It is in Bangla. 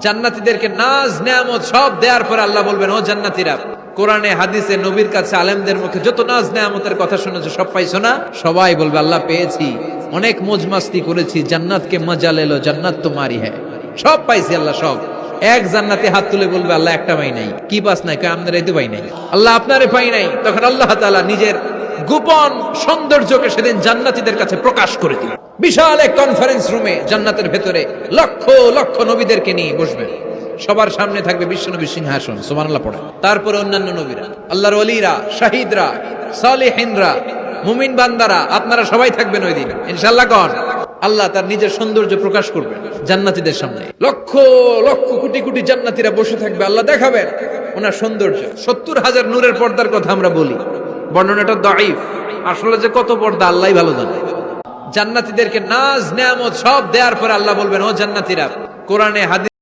জান্নাতীদেরকে নাজ নেয়ামত সব দেওয়ার পরে আল্লাহ বলবেন, ও জান্নাতীরা, কোরআনে হাদিসে নবীর কাছে আলেমদের মুখে যত নাজ নেয়ামতের কথা শুনেছো সব পাইছো না? সবাই বলবে আল্লাহ পেয়েছি, অনেক মौज मस्ती করেছি, জান্নাতকে মজা লেলো, জান্নাত তোমারই হ্যায়, সব পাইছি আল্লাহ সব। এক জান্নাতি হাত তুলে বলবে আল্লাহ একটা পাই নাই। কি পাস নাই? কয় আপনারাই তো পাই নাই। আল্লাহ আপনারে পাই নাই। তখন আল্লাহ তাআলা নিজের গোপন সৌন্দর্যকে সেদিন জান্নাতীদের কাছে প্রকাশ করে দিবেন। বিশাল এক কনফারেন্স রুমে জান্নাতের ভেতরে লক্ষ লক্ষ নবীদেরকে নিয়ে বসবেন। সবার সামনে থাকবে বিশ্বনবী সিংহাসন, সুবহানাল্লাহ পড়ে। তারপরে অন্যান্য নবীরা, আল্লাহর ওলিরা, শাহিদরা, সালেহিনরা, মুমিন বান্দারা, আপনারা সবাই থাকবেন ওই দিন ইনশাআল্লাহ। কোন আল্লাহ তার নিজের সৌন্দর্য প্রকাশ করবেন জান্নাতীদের সামনে। লক্ষ লক্ষ কোটি কোটি জান্নাতীরা বসে থাকবে, আল্লাহ দেখাবেন ওনার সৌন্দর্য। 70,000 নূরের পর্দার কথা আমরা বলি, বর্ণনাটা দাঈফ, আসলে যে কত পর্দা আল্লাহই ভালো জানে। জান্নাতীদেরকে নাজ নেয়ামত সব দেওয়ার পরে আল্লাহ বলবেন, ও জান্নাতীরা, কোরআনে হাদিস